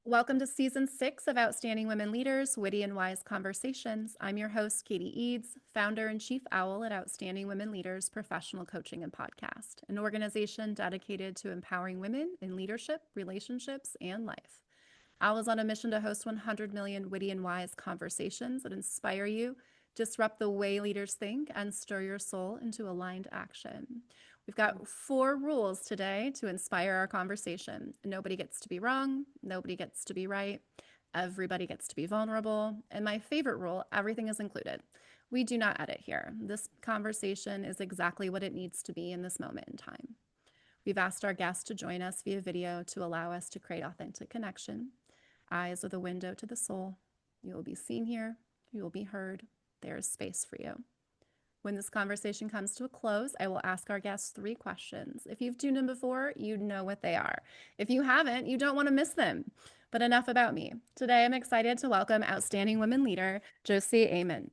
Welcome to season 6 of Outstanding Women Leaders, Witty and Wise Conversations. I'm your host, Katie Eads, founder and chief owl at Outstanding Women Leaders Professional Coaching and Podcast, an organization dedicated to empowering women in leadership, relationships, and life. Owl is on a mission to host 100 million witty and wise conversations that inspire you, disrupt the way leaders think, and stir your soul into aligned action. We've got 4 rules today to inspire our conversation. Nobody gets to be wrong. Nobody gets to be right. Everybody gets to be vulnerable. And my favorite rule, everything is included. We do not edit here. This conversation is exactly what it needs to be in this moment in time. We've asked our guests to join us via video to allow us to create authentic connection. Eyes are the window to the soul. You will be seen here. You will be heard. There is space for you. When this conversation comes to a close, I will ask our guests 3 questions. If you've tuned in before, you know what they are. If you haven't, you don't want to miss them. But enough about me. Today, I'm excited to welcome Outstanding Women Leader, Josy Amann,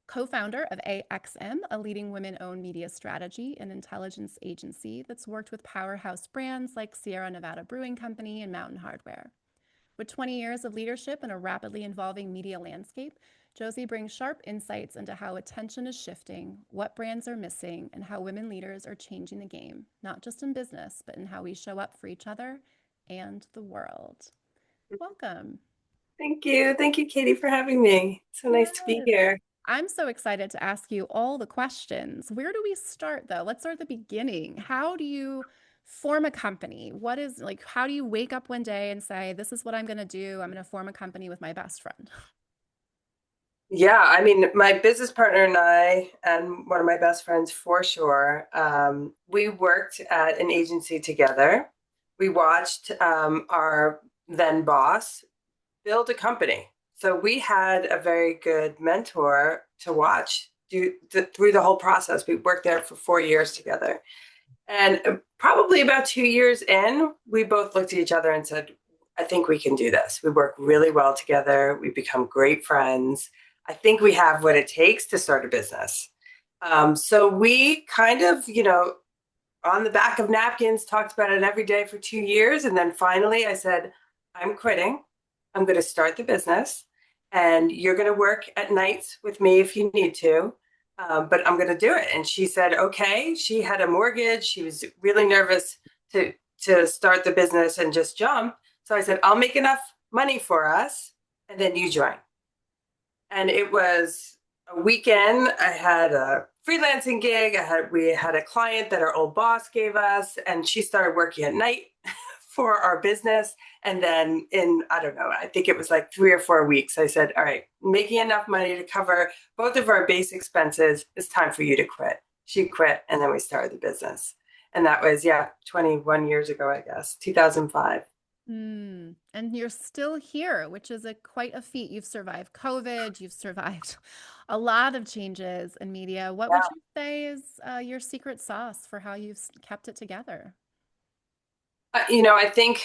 co-founder of AXM, a leading women-owned media strategy and intelligence agency that's worked with powerhouse brands like Sierra Nevada Brewing Company and Mountain Hardware. With 20 years of leadership in a rapidly evolving media landscape, Josy brings sharp insights into how attention is shifting, what brands are missing, and how women leaders are changing the game, not just in business, but in how we show up for each other and the world. Welcome. Thank you. Thank you, Katie, for having me. So nice to be Yes. here. I'm so excited to ask you all the questions. Where do we start, though? Let's start at the beginning. How do you form a company? What is like, how do you wake up one day and say, this is what I'm going to do? I'm going to form a company with my best friend? Yeah, I mean, my business partner and I, and one of my best friends for sure, we worked at an agency together. We watched our then boss build a company. So we had a very good mentor to watch through the whole process. We worked there for 4 years together. And probably about 2 years in, we both looked at each other and said, I think we can do this. We work really well together. We become great friends. I think we have what it takes to start a business. So we kind of, on the back of napkins, talked about it every day for 2 years. And then finally I said, I'm quitting. I'm going to start the business. And you're going to work at nights with me if you need to, but I'm going to do it. And she said, okay. She had a mortgage. She was really nervous to start the business and just jump. So I said, I'll make enough money for us, and then you join. And it was a weekend. I had a freelancing gig. We had a client that our old boss gave us, and she started working at night for our business. And then I don't know, I think it was like 3 or 4 weeks, I said, all right, making enough money to cover both of our base expenses. It's time for you to quit. She quit, and then we started the business. And that was, 21 years ago, I guess, 2005. And you're still here, which is quite a feat. You've survived COVID, you've survived a lot of changes in media. What would you say is your secret sauce for how you've kept it together? I think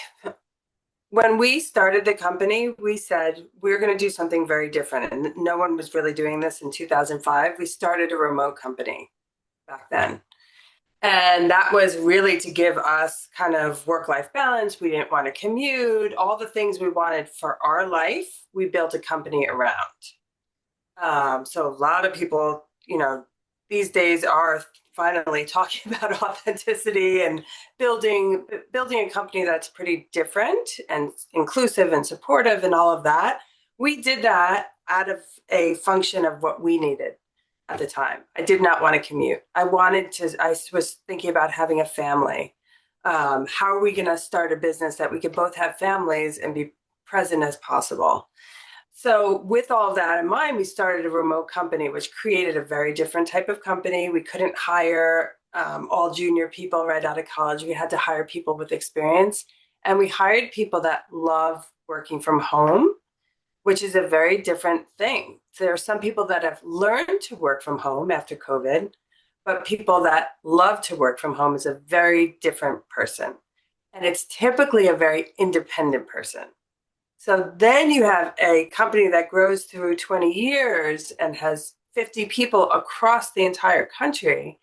when we started the company, we said we're going to do something very different. And no one was really doing this in 2005. We started a remote company back then. And that was really to give us kind of work-life balance. We didn't want to commute, all the things we wanted for our life. We built a company around. So a lot of people, these days are finally talking about authenticity and building a company that's pretty different and inclusive and supportive and all of that. We did that out of a function of what we needed at the time. I did not want to commute. I was thinking about having a family. How are we going to start a business that we could both have families and be present as possible? So with all of that in mind, we started a remote company, which created a very different type of company. We couldn't hire all junior people right out of college. We had to hire people with experience. And we hired people that love working from home, which is a very different thing. There are some people that have learned to work from home after COVID, but people that love to work from home is a very different person. And it's typically a very independent person. So then you have a company that grows through 20 years and has 50 people across the entire country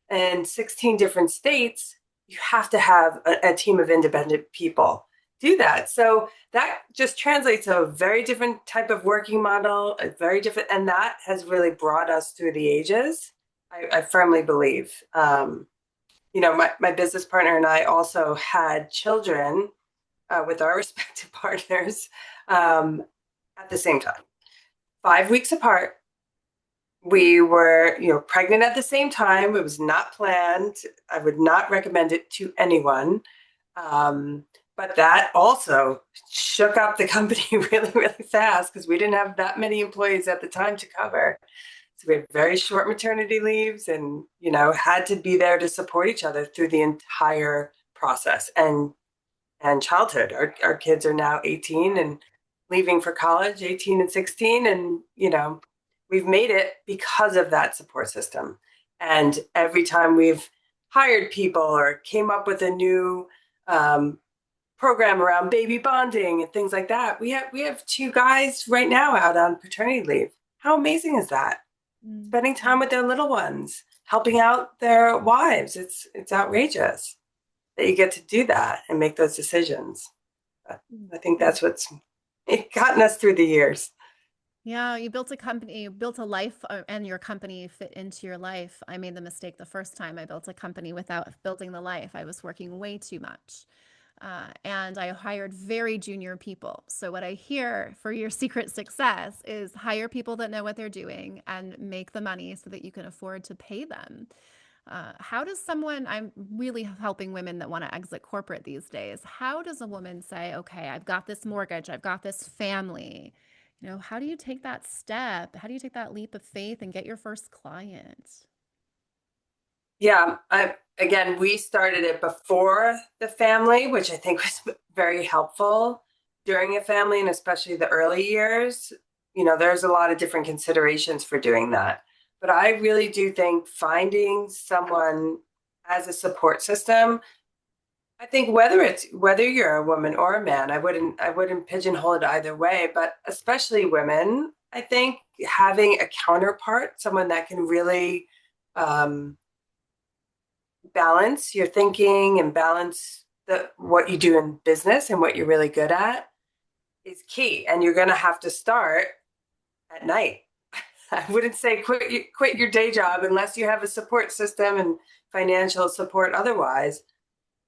and 16 different states. You have to have a team of independent people do that. So that just translates to a very different type of working model, a very different, and that has really brought us through the ages. I firmly believe. My business partner and I also had children with our respective partners at the same time, 5 weeks apart. We were, pregnant at the same time. It was not planned. I would not recommend it to anyone. But that also shook up the company really, really fast because we didn't have that many employees at the time to cover. So we had very short maternity leaves and, had to be there to support each other through the entire process and childhood. Our kids are now 18 and leaving for college, 18 and 16. And, we've made it because of that support system. And every time we've hired people or came up with a new program around baby bonding and things like that, we have two guys right now out on paternity leave. How amazing is that? Spending time with their little ones, helping out their wives. It's outrageous that you get to do that and make those decisions. I think that's what's gotten us through the years. Yeah, you built a company, you built a life, and your company fit into your life. I made the mistake the first time I built a company without building the life. I was working way too much. And I hired very junior people. So, what I hear for your secret success is hire people that know what they're doing and make the money so that you can afford to pay them. How does someone, I'm really helping women that want to exit corporate these days. How does a woman say, okay, I've got this mortgage, I've got this family? How do you take that step? How do you take that leap of faith and get your first client? Yeah, again, we started it before the family, which I think was very helpful during a family and especially the early years. There's a lot of different considerations for doing that. But I really do think finding someone as a support system, I think whether you're a woman or a man, I wouldn't pigeonhole it either way, but especially women, I think having a counterpart, someone that can really um, balance your thinking and balance what you do in business and what you're really good at is key. And you're going to have to start at night. I wouldn't say quit your day job unless you have a support system and financial support otherwise.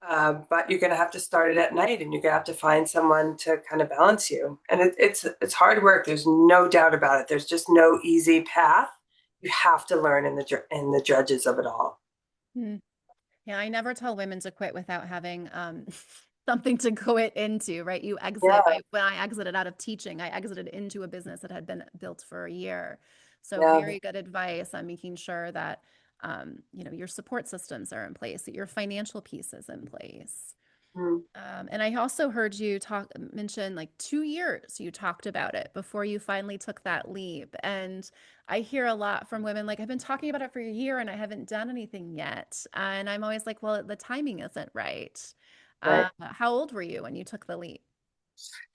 But you're going to have to start it at night, and you're going to have to find someone to kind of balance you. And it's hard work. There's no doubt about it. There's just no easy path. You have to learn in the drudges of it all. Hmm. Yeah, I never tell women to quit without having something to quit into, right? You exit. Yeah, When I exited out of teaching, I exited into a business that had been built for a year. So yeah. very good advice on making sure that your support systems are in place, that your financial piece is in place. Mm. And I also heard you mention like 2 years you talked about it before you finally took that leap. And I hear a lot from women like, I've been talking about it for a year and I haven't done anything yet. And I'm always like, well, the timing isn't right. Right. How old were you when you took the leap?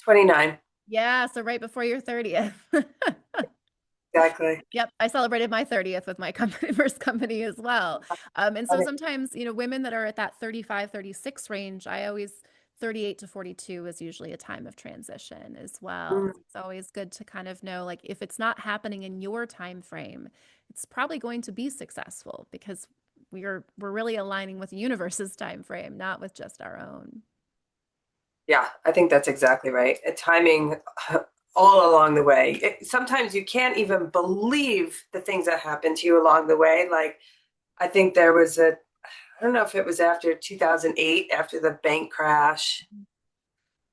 29. Yeah, so right before your 30th. Exactly. Yep, I celebrated my 30th with my company, first company as well. And so Okay. sometimes, women that are at that 35, 36 range, 38 to 42 is usually a time of transition as well. Mm. It's always good to kind of know, like, if it's not happening in your time frame, it's probably going to be successful because we're really aligning with the universe's time frame, not with just our own. Yeah, I think that's exactly right. Timing all along the way. Sometimes you can't even believe the things that happen to you along the way. Like, I think there was I don't know if it was after 2008, after the bank crash,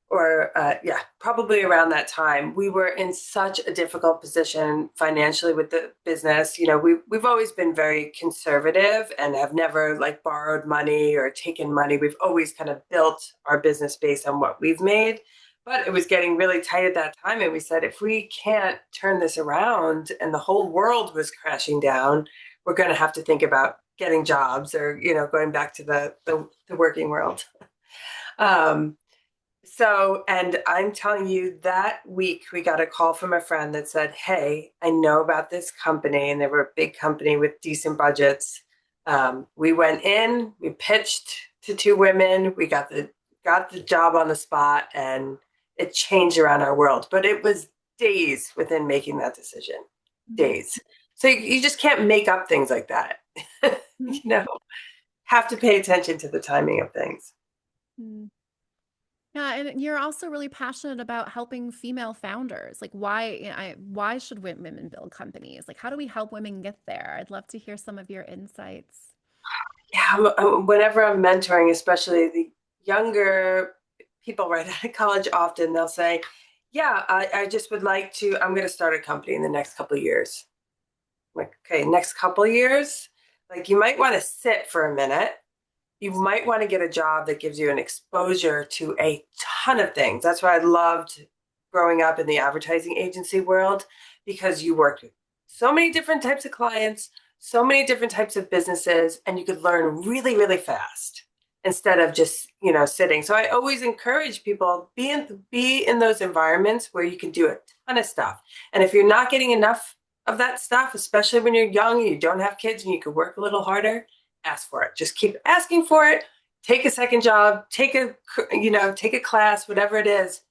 or yeah, probably around that time. We were in such a difficult position financially with the business. We've always been very conservative and have never like borrowed money or taken money. We've always kind of built our business based on what we've made. But it was getting really tight at that time, and we said, if we can't turn this around and the whole world was crashing down, we're going to have to think about getting jobs or going back to the working world. Um, and I'm telling you, that week we got a call from a friend that said, hey, I know about this company, and they were a big company with decent budgets. We went in, we pitched to two women, we got the got the job on the spot, and it changed around our world. But it was days within making that decision, days. So you just can't make up things like that. Mm-hmm. You know, have to pay attention to the timing of things. Mm-hmm. Yeah, and you're also really passionate about helping female founders. Like, why should women build companies? Like, how do we help women get there? I'd love to hear some of your insights. Yeah, whenever I'm mentoring, especially the younger people right out of college, often they'll say, "Yeah, I just would like to. I'm going to start a company in the next couple of years." I'm like, okay, next couple of years, like you might want to sit for a minute. You might want to get a job that gives you an exposure to a ton of things. That's why I loved growing up in the advertising agency world, because you worked with so many different types of clients, so many different types of businesses, and you could learn really, really fast instead of just, sitting. So I always encourage people be in those environments where you can do a ton of stuff. And if you're not getting enough of that stuff, especially when you're young and you don't have kids and you could work a little harder, ask for it. Just keep asking for it. Take a second job, take a class, whatever it is.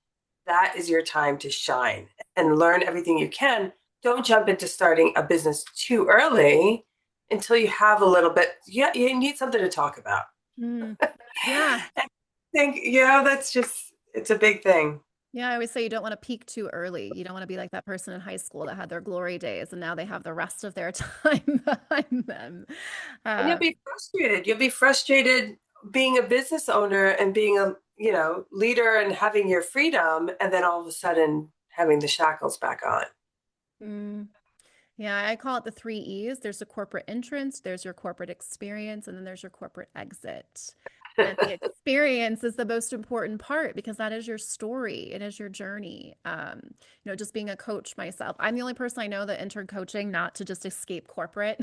That is your time to shine and learn everything you can. Don't jump into starting a business too early until you have a little bit. Yeah, you need something to talk about. Mm. Yeah. I think, it's a big thing. Yeah, I always say you don't want to peak too early. You don't want to be like that person in high school that had their glory days and now they have the rest of their time behind them. And you'll Uh, be frustrated. You'll be frustrated being a business owner and being a, leader and having your freedom, and then all of a sudden having the shackles back on. mm. Yeah, I call it the three E's. There's a corporate entrance, there's your corporate experience, and then there's your corporate exit. And the experience is the most important part because that is your story. It is your journey. Just being a coach myself, I'm the only person I know that entered coaching not to just escape corporate.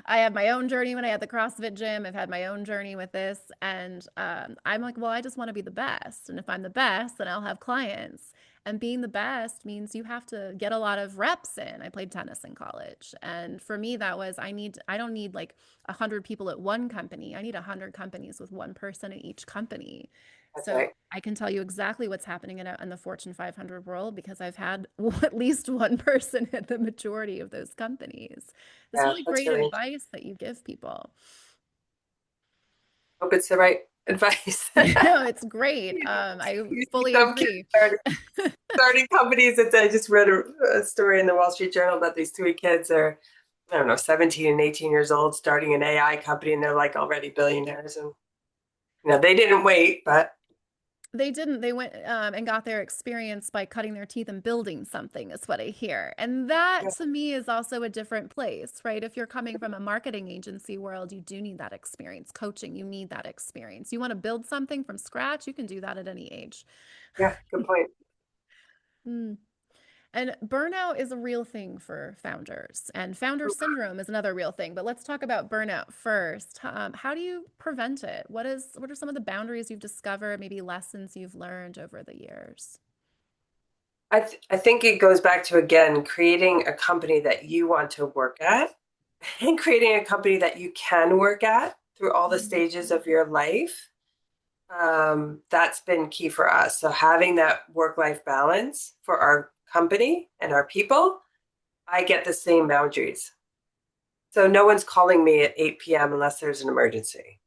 I have my own journey when I had the CrossFit gym. I've had my own journey with this. And I'm like, well, I just want to be the best. And if I'm the best, then I'll have clients. And being the best means you have to get a lot of reps in. I played tennis in college. And for me, that was, I don't need like 100 people at one company. I need 100 companies with one person at each company. That's So right. I can tell you exactly what's happening in the Fortune 500 world because I've had at least one person at the majority of those companies. It's Yeah, really that's great really. advice that you give people. Hope it's the right advice. No, it's great. you, I you see fully some kids agree. starting companies. I just read a story in the Wall Street Journal about these three kids. Are, I don't know, 17 and 18 years old, starting an AI company, and they're like already billionaires. And they didn't wait, but They didn't. They went and got their experience by cutting their teeth and building something, is what I hear. And that yeah, to me is also a different place, right? If you're coming from a marketing agency world, you do need that experience. Coaching, you need that experience. You want to build something from scratch, you can do that at any age. yeah, good point. Mm. And burnout is a real thing for founders, and founder syndrome is another real thing. But let's talk about burnout first. How do you prevent it? What are some of the boundaries you've discovered, maybe lessons you've learned over the years? I think it goes back to, again, creating a company that you want to work at and creating a company that you can work at through all the Mhm. stages of your life. That's been key for us. So having that work-life balance for our company and our people, I get the same boundaries. So no one's calling me at 8 p.m. unless there's an emergency.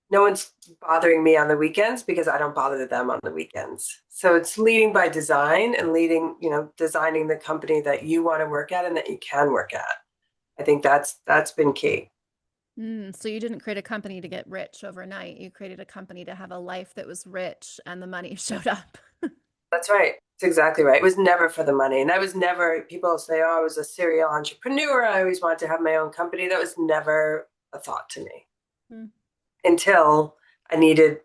No one's bothering me on the weekends because I don't bother them on the weekends. So it's leading by design and designing the company that you want to work at and that you can work at. I think that's been key. So you didn't create a company to get rich overnight. You created a company to have a life that was rich and the money showed up. That's right. It's exactly right. It was never for the money. And I was never, people say, oh, I was a serial entrepreneur. I always wanted to have my own company. That was never a thought to me Mm. until I needed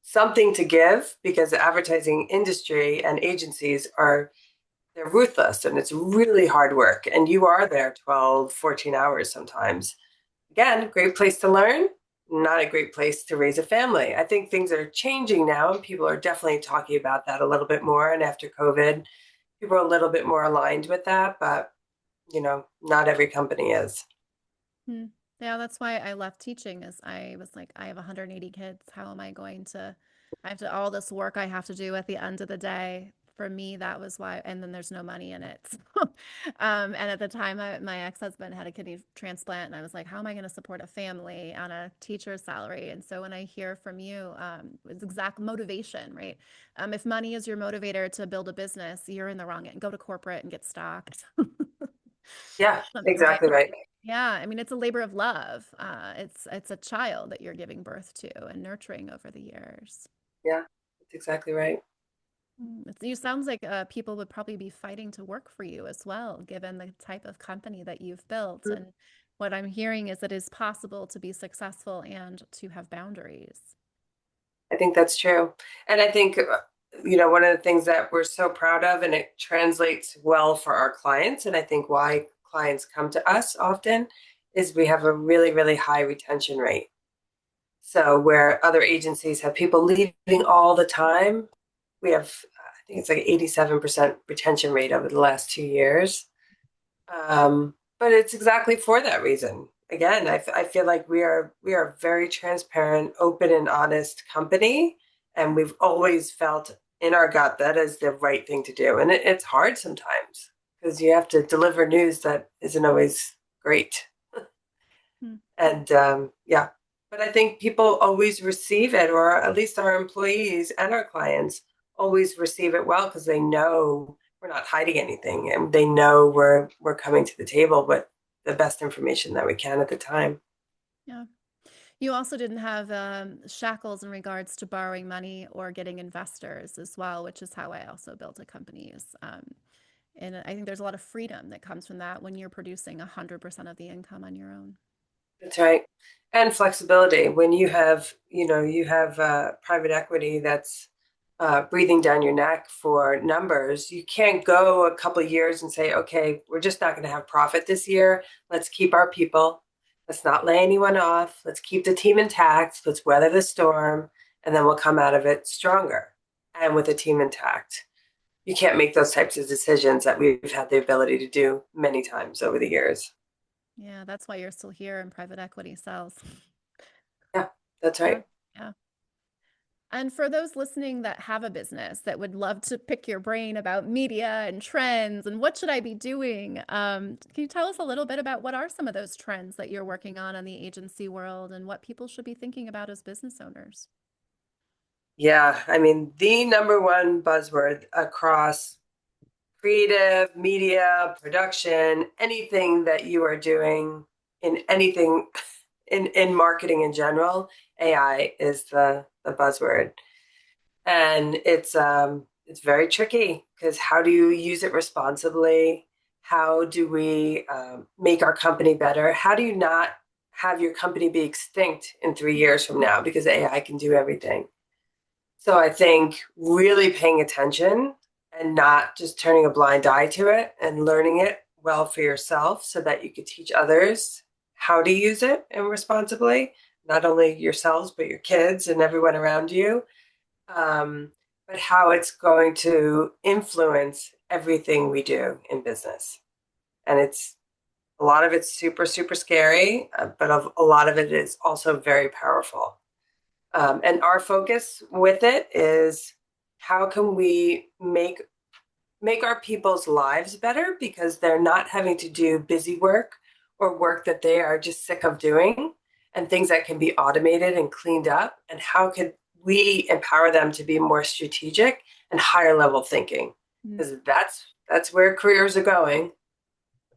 something to give, because the advertising industry and agencies they're ruthless and it's really hard work. And you are there 12, 14 hours sometimes. Again, great place to learn, not a great place to raise a family. I think things are changing now and people are definitely talking about that a little bit more. And after COVID, people are a little bit more aligned with that, but not every company is. Mm. Yeah, that's why I left teaching is I was like, I have 180 kids. How am I going to I have to, all this work I have to do at the end of the day. For me, that was why, and then there's no money in it. So, and at the time, my ex-husband had a kidney transplant, and I was like, how am I going to support a family on a teacher's salary? And so when I hear from you, it's exact motivation, right? If money is your motivator to build a business, you're in the wrong end. Go to corporate and get stock. Yeah, Right? exactly right. Yeah, I mean, it's a labor of love. It's a child that you're giving birth to and nurturing over the years. Yeah, that's exactly right. You sounds like people would probably be fighting to work for you as well, given the type of company that you've built. And what I'm hearing is that it is possible to be successful and to have boundaries. I think that's true. And I think, one of the things that we're so proud of, and it translates well for our clients, and I think why clients come to us often, is we have a really, really high retention rate. So where other agencies have people leaving all the time, we have, I think it's like 87% retention rate over the last 2 years. But it's exactly for that reason. Again, I feel like we are a very transparent, open, and honest company, and we've always felt in our gut that is the right thing to do. And it's hard sometimes because you have to deliver news that isn't always great. Hmm. And yeah, but I think people always receive it, or at least our employees and our clients always receive it well because they know we're not hiding anything, and they know we're coming to the table with the best information that we can at the time. Yeah. You also didn't have shackles in regards to borrowing money or getting investors as well, which is how I also built a companies. And I think there's a lot of freedom that comes from that when you're producing 100% of the income on your own. That's right. And flexibility. When you have private equity that's breathing down your neck for numbers, you can't go a couple of years and say, okay, we're just not going to have profit this year. Let's keep our people. Let's not lay anyone off. Let's keep the team intact. Let's weather the storm, and then we'll come out of it stronger and with the team intact. You can't make those types of decisions that we've had the ability to do many times over the years. Yeah, that's why you're still here in private equity sales. Yeah, that's Yeah, right. yeah. And for those listening that have a business that would love to pick your brain about media and trends and what should I be doing, can you tell us a little bit about what are some of those trends that you're working on in the agency world and what people should be thinking about as business owners? Yeah, I mean, the number one buzzword across creative, media, production, anything that you are doing in anything in marketing in general, AI is the buzzword. And it's very tricky because how do you use it responsibly? How do we make our company better? How do you not have your company be extinct in 3 years from now because AI can do everything? So I think really paying attention and not just turning a blind eye to it and learning it well for yourself so that you could teach others how to use it and responsibly, not only yourselves, but your kids and everyone around you, um, but how it's going to influence everything we do in business. And it's a lot of it's super, super scary, but a lot of it is also very powerful. And our focus with it is how can we make our people's lives better because they're not having to do busy work or work that they are just sick of doing and things that can be automated and cleaned up, and how could we empower them to be more strategic and higher level thinking, Mm. because that's where careers are going.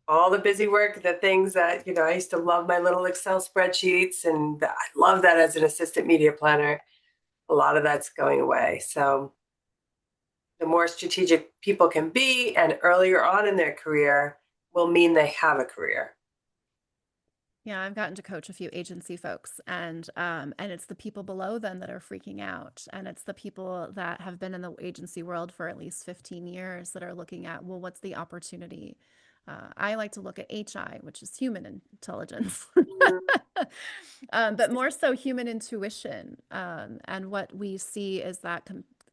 All the busy work, the things that, I used to love my little Excel spreadsheets, and I love that as an assistant media planner. A lot of that's going away. So the more strategic people can be and earlier on in their career will mean they have a career. Yeah, I've gotten to coach a few agency folks, and it's the people below them that are freaking out, and it's the people that have been in the agency world for at least 15 years that are looking at, well, what's the opportunity? I like to look at HI, which is human intelligence, but more so human intuition. And what we see is that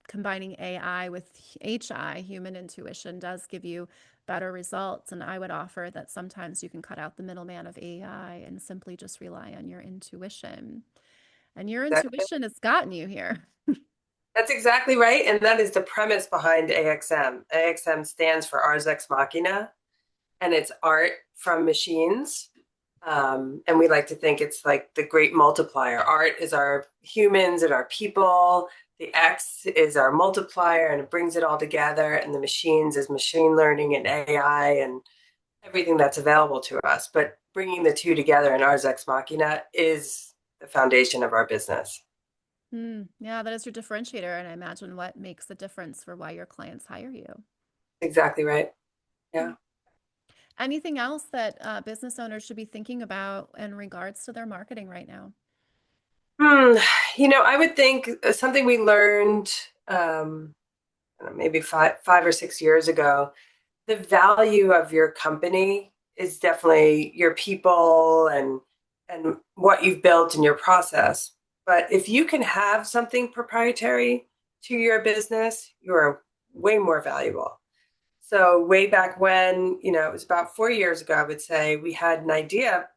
combining AI with HI, human intuition, does give you better results. And I would offer that sometimes you can cut out the middleman of AI and simply just rely on your intuition. And your Exactly. intuition has gotten you here. That's exactly right. And that is the premise behind AXM. AXM stands for Ars X Machina, and it's art from machines. And we like to think it's like the great multiplier. Art is our humans and our people. The X is our multiplier, and it brings it all together. And the machines is machine learning and AI and everything that's available to us. But bringing the two together in Ars Ex Machina is the foundation of our business. Yeah, that is your differentiator, and I imagine what makes the difference for why your clients hire you. Exactly right. Hmm. Yeah. Anything else that business owners should be thinking about in regards to their marketing right now? Hmm. I would think something we learned maybe five or 6 years ago. The value of your company is definitely your people and what you've built in your process. But if you can have something proprietary to your business, you're way more valuable. So way back when, it was about 4 years ago, I would say we had an idea.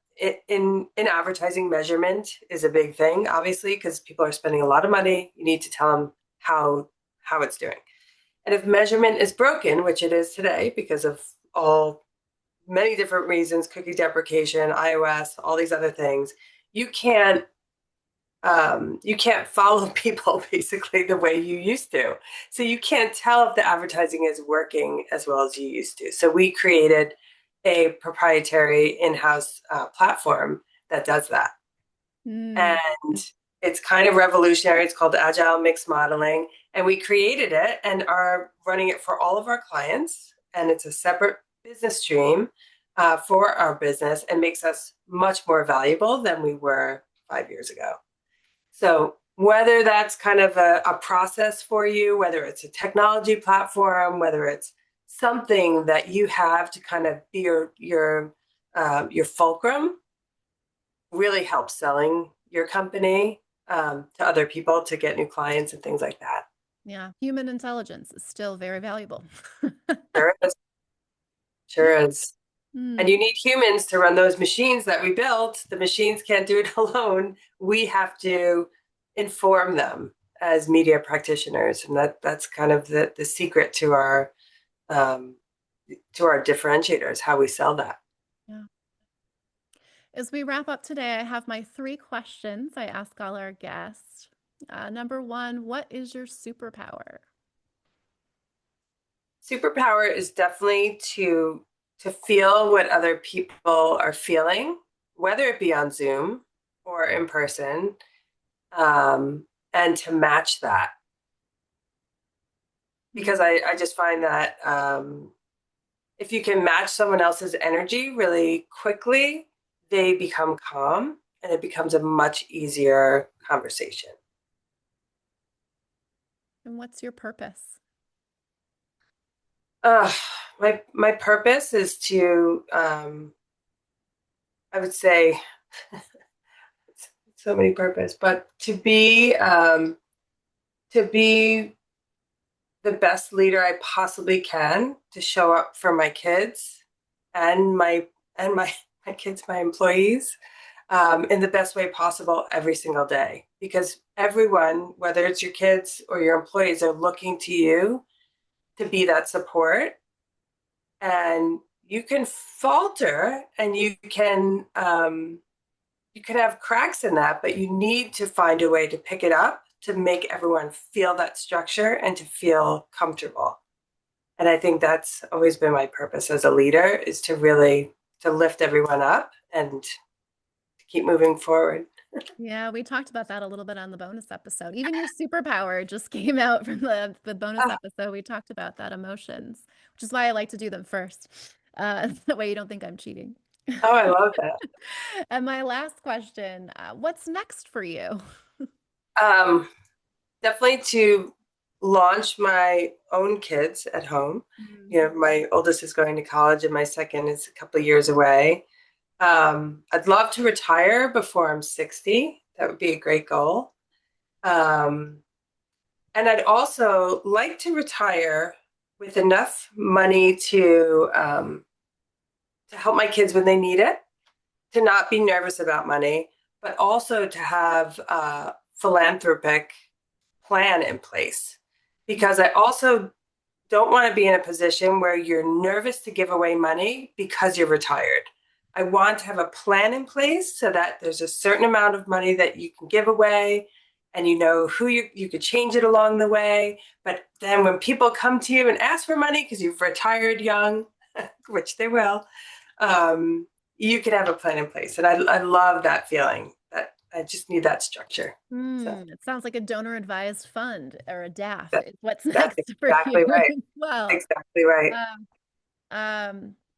In advertising, measurement is a big thing, obviously, because people are spending a lot of money. You need to tell them how it's doing. And if measurement is broken, which it is today because of all many different reasons, cookie deprecation, iOS, all these other things, you can't you can't follow people basically the way you used to. So you can't tell if the advertising is working as well as you used to. So we created a proprietary in-house platform that does that. Mm. And it's kind of revolutionary. It's called Agile Mixed Modeling. And we created it and are running it for all of our clients. And it's a separate business stream for our business and makes us much more valuable than we were 5 years ago. So whether that's kind of a process for you, whether it's a technology platform, whether it's something that you have to kind of be your fulcrum, really helps selling your company to other people to get new clients and things like that. Yeah, human intelligence is still very valuable. Sure is. Sure is. And Hmm. you need humans to run those machines that we built. The machines can't do it alone. We have to inform them as media practitioners, and that's kind of the secret um, to our differentiators, how we sell that. Yeah. As we wrap up today, I have my three questions I ask all our guests. Number one, what is your superpower? Superpower is definitely to feel what other people are feeling, whether it be on Zoom or in person, and to match that. Because Mm. I just find that if you can match someone else's energy really quickly, they become calm and it becomes a much easier conversation. And what's your purpose? Uh, my purpose is to I would say so many purpose, but to be the best leader I possibly can, to show up for my kids and my my kids, my employees, in the best way possible every single day. Because everyone, whether it's your kids or your employees, are looking to you to be that support. And you can falter and you can have cracks in that, but you need to find a way to pick it up to make everyone feel that structure and to feel comfortable. And I think that's always been my purpose as a leader, is to really to lift everyone up and to keep moving forward. Yeah, we talked about that a little bit on the bonus episode. Even your superpower just came out from the bonus Oh, episode. We talked about that emotions, which is why I like to do them first. That way you don't think I'm cheating. oh, I love that. And my last question, what's next for you? Um, Definitely to launch my own kids at home. Mm. My oldest is going to college and my second is a couple of years away. I'd love to retire before I'm 60. That would be a great goal. Um, and I'd also like to retire with enough money to help my kids when they need it, to not be nervous about money, but also to have philanthropic plan in place, because I also don't want to be in a position where you're nervous to give away money because you're retired. I want to have a plan in place so that there's a certain amount of money that you can give away, and you know who you could change it along the way. But then when people come to you and ask for money because you've retired young, which they will, you can have a plan in place. And I love that feeling. That I just need that structure. So It sounds like a donor advised fund or a DAF. that, What's that's next for you exactly right. as well? Exactly right.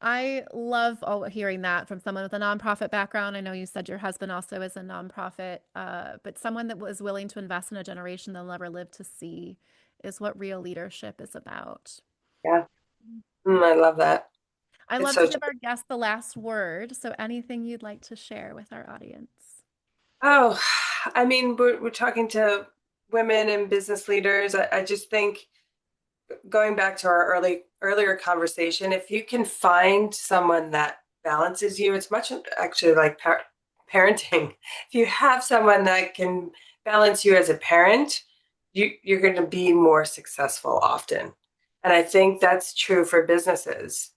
I love hearing that from someone with a nonprofit background. I know you said your husband also is a nonprofit, but someone that was willing to invest in a generation they'll never live to see is what real leadership is about. Yeah. I love that. I It's love to so give true. our guests the last word. So anything you'd like to share with our audience? Oh, I mean, we're talking to women and business leaders. I just think, going back to our earlier conversation, if you can find someone that balances you, it's much actually like parenting. If you have someone that can balance you as a parent, you're going to be more successful often. And I think that's true for businesses.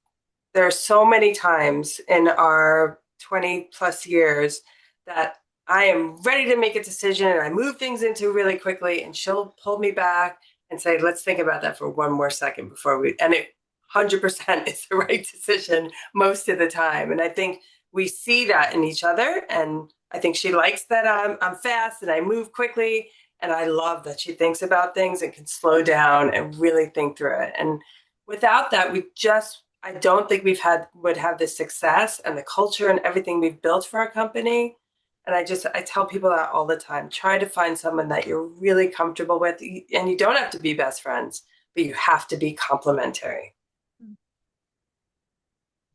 There are so many times in our 20 plus years that I am ready to make a decision and I move things into really quickly, and she'll pull me back and say, let's think about that for one more second before we, and it 100% is the right decision most of the time. And I think we see that in each other. And I think she likes that I'm fast and I move quickly. And I love that she thinks about things and can slow down and really think through it. And without that, I don't think would have the success and the culture and everything we've built for our company. And I tell people that all the time. Try to find someone that you're really comfortable with, and you don't have to be best friends, but you have to be complementary.